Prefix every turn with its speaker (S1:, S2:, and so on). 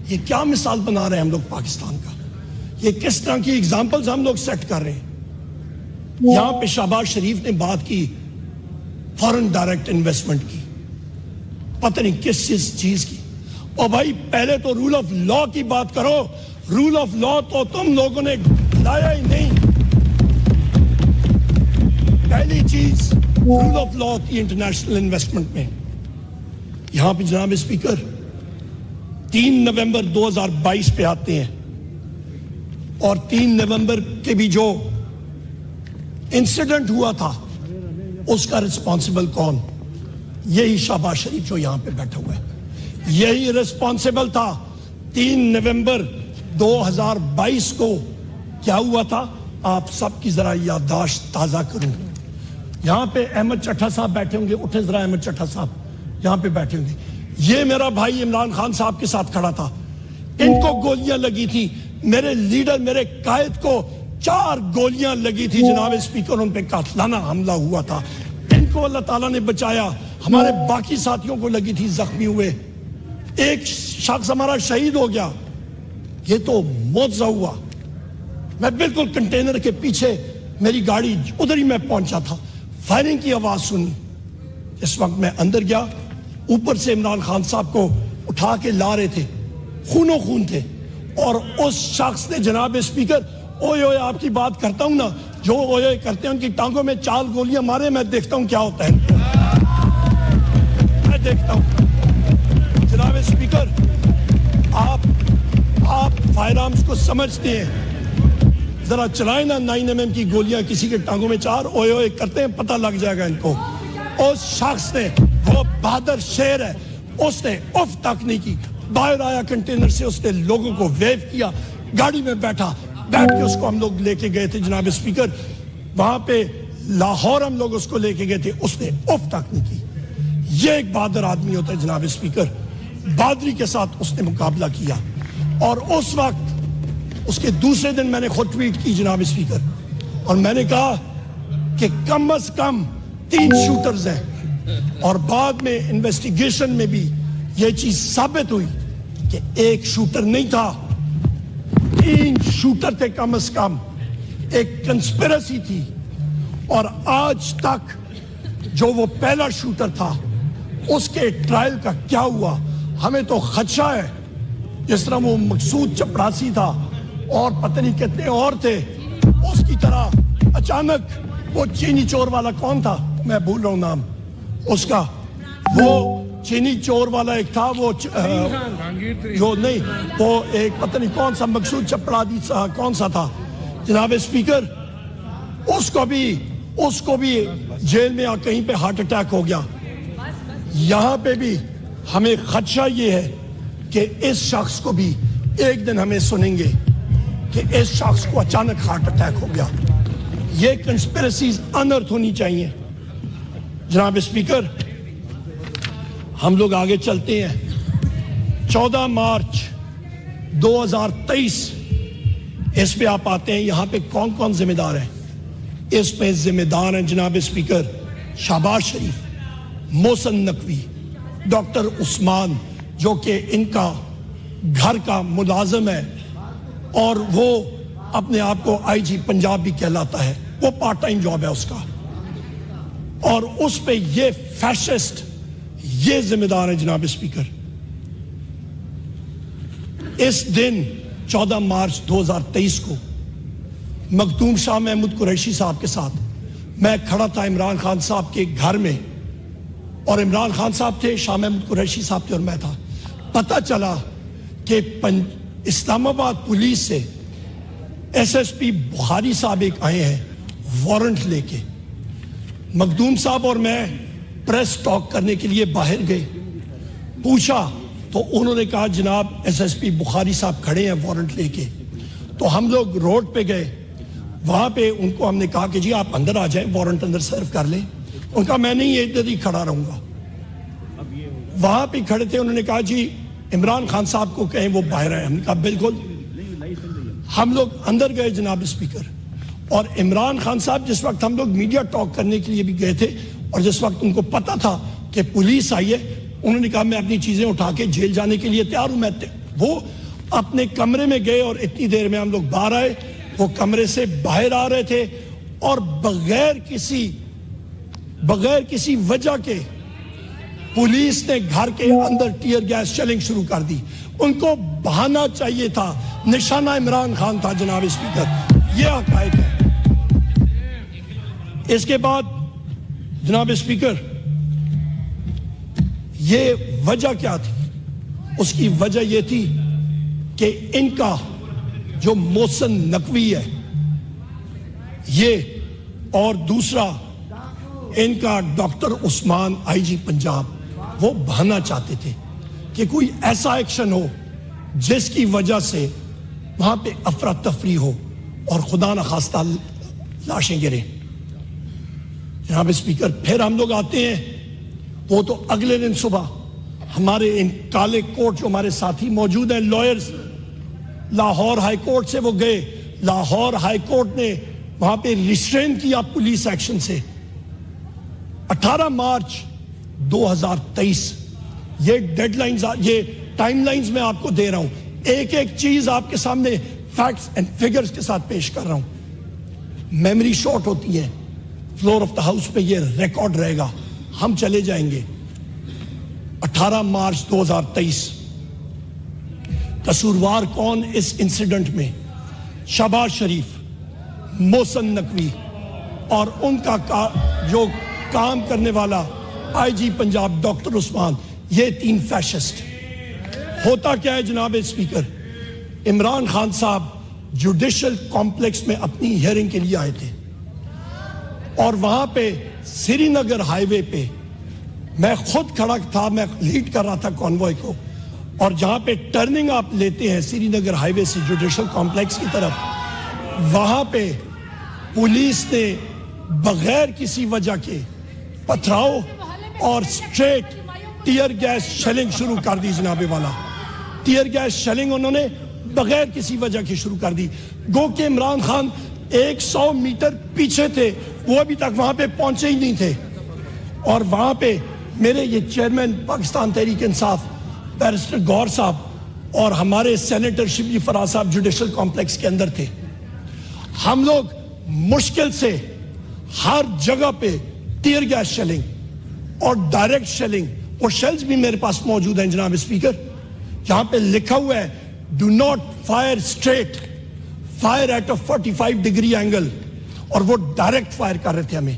S1: یہ کیا مثال بنا رہے ہیں ہم لوگ پاکستان کا؟ یہ کس طرح کی اگزامپلز ہم لوگ سیٹ کر رہے ہیں؟ یہاں پہ شہباز شریف نے بات کی فورن ڈائریکٹ انویسٹمنٹ کی، پتہ نہیں کس چیز کی. اور بھائی پہلے تو رول آف لا کی بات کرو. رول آف لا تو تم لوگوں نے لایا ہی نہیں. پہلی چیز رول آف لا تھی انٹرنیشنل انویسٹمنٹ میں. یہاں پہ جناب اسپیکر 3 نومبر 2022 پہ آتے ہیں، اور 3 نومبر کے بھی جو انسیڈنٹ ہوا تھا اس کا رسپانسبل کون؟ یہی شہباز شریف جو یہاں پہ بیٹھا ہوا ہے، یہی رسپانسبل تھا. 3 نومبر 2022 کو کیا ہوا تھا؟ آپ سب کی ذرا یادداشت تازہ کروں. یہاں پہ احمد چٹھا صاحب بیٹھے ہوں گے، اٹھے ذرا احمد چٹھا صاحب یہاں پہ بیٹھے ہوں گے. یہ میرا بھائی عمران خان صاحب کے ساتھ کھڑا تھا، ان کو گولیاں لگی تھی. میرے لیڈر، میرے قائد کو 4 گولیاں لگی تھی جناب اسپیکر، ان پہ قاتلانہ حملہ ہوا تھا. ان کو اللہ تعالیٰ نے بچایا. ہمارے باقی ساتھیوں کو لگی تھی، زخمی ہوئے. ایک شخص ہمارا شہید ہو گیا. یہ تو معجزہ ہوا. میں بالکل کنٹینر کے پیچھے، میری گاڑی ادھر ہی میں پہنچا تھا، فائرنگ کی آواز سنی. اس وقت میں اندر گیا، اوپر سے عمران خان صاحب کو اٹھا کے لا رہے تھے، خونوں خون تھے. اور اس شخص نے جناب اسپیکر، اوئے اوئے آپ کی بات کرتا ہوں نا، جو اوئے اوئے کرتے ہیں ان کی ٹانگوں میں 4 گولیاں مارے. میں دیکھتا ہوں کیا ہوتا ہے، میں دیکھتا ہوں. جناب اسپیکر، آپ فائر آرمز کو سمجھتے ہیں، ذرا چلائیں نا 9mm کی گولیاں کسی کے ٹانگوں میں 4 اوئے اوئے کرتے ہیں، پتہ لگ جائے گا ان کو. اس شخص نے، وہ بہادر شیر ہے، اس نے اف تک نہیں کی. باہر آیا کنٹینر سے، اس نے لوگوں کو ویو کیا، گاڑی میں بیٹھ کے اس کو ہم لوگ لے کے گئے تھے جناب اسپیکر. وہاں پہ لاہور ہم لوگ اس کو لے کے گئے تھے، اس نے اف تک نہیں کی. یہ ایک بہادر آدمی ہوتا ہے جناب اسپیکر. بہادری کے ساتھ اس نے مقابلہ کیا. اور اس وقت، اس کے دوسرے دن میں نے خود ٹویٹ کی جناب اسپیکر، اور میں نے کہا کہ کم از کم 3 شوٹرز ہیں. اور بعد میں انویسٹیگیشن میں بھی یہ چیز ثابت ہوئی کہ 1 شوٹر نہیں تھا، 3 شوٹر تھے کم از کم. ایک کنسپیرسی تھی. اور آج تک جو وہ پہلا شوٹر تھا، اس کے ٹرائل کا کیا ہوا ہمیں تو خدشہ ہے. جس طرح وہ مقصود چپڑاسی تھا اور پتہ نہیں کتنے اور تھے، اس کی طرح اچانک وہ چینی چور والا کون تھا، میں بھول رہا ہوں نام اس کا، وہ چینی چور والا ایک تھا، وہ جو نہیں، وہ ایک پتہ نہیں کون سا مقصود چپڑاسی کون سا تھا جناب اسپیکر، اس کو بھی جیل میں کہیں پہ ہارٹ اٹیک ہو گیا. یہاں پہ بھی ہمیں خدشہ یہ ہے کہ اس شخص کو بھی ایک دن ہمیں سنیں گے کہ اس شخص کو اچانک ہارٹ اٹیک ہو گیا. یہ کنسپیرسیز انرتھ ہونی چاہیے. جناب اسپیکر، ہم لوگ آگے چلتے ہیں. 14 مارچ 2023 اس پہ آپ آتے ہیں. یہاں پہ کون کون ذمہ دار ہیں؟ اس پہ ذمہ دار ہیں جناب اسپیکر شہباز شریف، محسن نقوی، ڈاکٹر عثمان جو کہ ان کا گھر کا ملازم ہے، اور وہ اپنے آپ کو IG پنجاب بھی کہلاتا ہے، وہ پارٹ ٹائم جاب ہے اس کا. اور اس پہ یہ فیشسٹ یہ ذمہ دار ہے جناب اسپیکر. اس دن 14 مارچ 2023 کو مخدوم شاہ محمود قریشی صاحب کے ساتھ میں کھڑا تھا عمران خان صاحب کے گھر میں، اور عمران خان صاحب تھے، شاہ محمود قریشی صاحب تھے، اور میں تھا. پتہ چلا کہ اسلام آباد پولیس سے SSP بخاری صاحب ایک آئے ہیں وارنٹ لے کے. مخدوم صاحب اور میں پریس ٹاک کرنے کے لیے باہر گئے. پوچھا تو انہوں نے کہا جناب SSP بخاری صاحب کھڑے ہیں وارنٹ لے کے. تو ہم لوگ روڈ پہ گئے. وہاں پہ ان کو ہم نے کہا کہ جی آپ اندر آ جائیں، وارنٹ اندر سرو کر لیں. ان کا میں نہیں ادھر ہی کھڑا رہوں گا. وہاں پہ کھڑے تھے. انہوں نے کہا جی عمران خان صاحب کو کہیں وہ باہر آئے. ہم نے کہا بالکل. ہم لوگ اندر گئے جناب اسپیکر. اور عمران خان صاحب جس وقت ہم لوگ میڈیا ٹاک کرنے کے لیے بھی گئے تھے، اور جس وقت ان کو پتا تھا کہ پولیس آئی ہے، انہوں نے کہا میں اپنی چیزیں اٹھا کے جیل جانے کے لیے تیار ہوں. میں وہ اپنے کمرے میں گئے اور اتنی دیر میں ہم لوگ باہر آئے. وہ کمرے سے باہر آ رہے تھے اور بغیر کسی وجہ کے پولیس نے گھر کے اندر ٹیئر گیس شیلنگ شروع کر دی. ان کو بہانا چاہیے تھا, نشانہ عمران خان تھا جناب اسپیکر. یہ حقائق ہے. اس کے بعد جناب اسپیکر یہ وجہ کیا تھی؟ اس کی وجہ یہ تھی کہ ان کا جو محسن نقوی ہے یہ اور دوسرا ان کا ڈاکٹر عثمان آئی جی پنجاب, وہ بہانا چاہتے تھے کہ کوئی ایسا ایکشن ہو جس کی وجہ سے وہاں پہ افراتفری ہو اور خدا نخواستہ لاشیں گریں. جناب اسپیکر پھر ہم لوگ آتے ہیں, وہ تو اگلے دن صبح ہمارے ان کالے کوٹ جو ہمارے ساتھی موجود ہیں لائرز, لاہور ہائی کورٹ سے وہ گئے. لاہور ہائی کورٹ نے وہاں پہ ریسٹرین کیا پولیس ایکشن سے. 18 مارچ 2023 یہ ڈیڈ لائنز, یہ ٹائم لائنز میں آپ کو دے رہا ہوں, ایک ایک چیز آپ کے سامنے فیکٹس اینڈ فگرز کے ساتھ پیش کر رہا ہوں. میموری شارٹ ہوتی ہے, فلور آف دا ہاؤس پہ یہ ریکارڈ رہے گا, ہم چلے جائیں گے. 18 مارچ 2023 قصوروار کون اس انسیڈنٹ میں؟ شہباز شریف, محسن نقوی اور ان کا جو کام کرنے والا آئی جی پنجاب ڈاکٹر عثمان, یہ 3 فیشسٹ. ہوتا کیا ہے جناب اسپیکر, عمران خان صاحب جوڈیشل کمپلیکس میں اپنی ہیئرنگ کے لیے آئے تھے اور وہاں پہ سری نگر ہائی وے پہ میں خود کھڑا تھا, میں لیڈ کر رہا تھا کانوائے کو, اور جہاں پہ ٹرننگ آپ لیتے ہیں سری نگر ہائی وے سے جوڈیشل کمپلیکس کی طرف, وہاں پہ پولیس نے بغیر کسی وجہ کے پتھراؤ اور سٹریٹ ٹیئر گیس شیلنگ شروع کر دی. جناب والا ٹیئر گیس شیلنگ انہوں نے بغیر کسی وجہ کے شروع کر دی. گو کہ عمران خان 100 میٹر پیچھے تھے, وہ ابھی تک وہاں پہ پہنچے ہی نہیں تھے. اور وہاں پہ میرے یہ چیئرمین پاکستان تحریک انصاف بیرسٹر گور صاحب اور ہمارے سینیٹر شبلی فراز صاحب جوڈیشل کمپلیکس کے اندر تھے. ہم لوگ مشکل سے ہر جگہ پہ ٹیئر گیس شیلنگ اور ڈائریکٹ شیلنگ, اور شیلز بھی میرے پاس موجود ہیں جناب اسپیکر, جہاں پہ لکھا ہوا ہے do not fire straight, fire at a 45 degree angle, اور وہ ڈائریکٹ فائر کر رہے تھے ہمیں.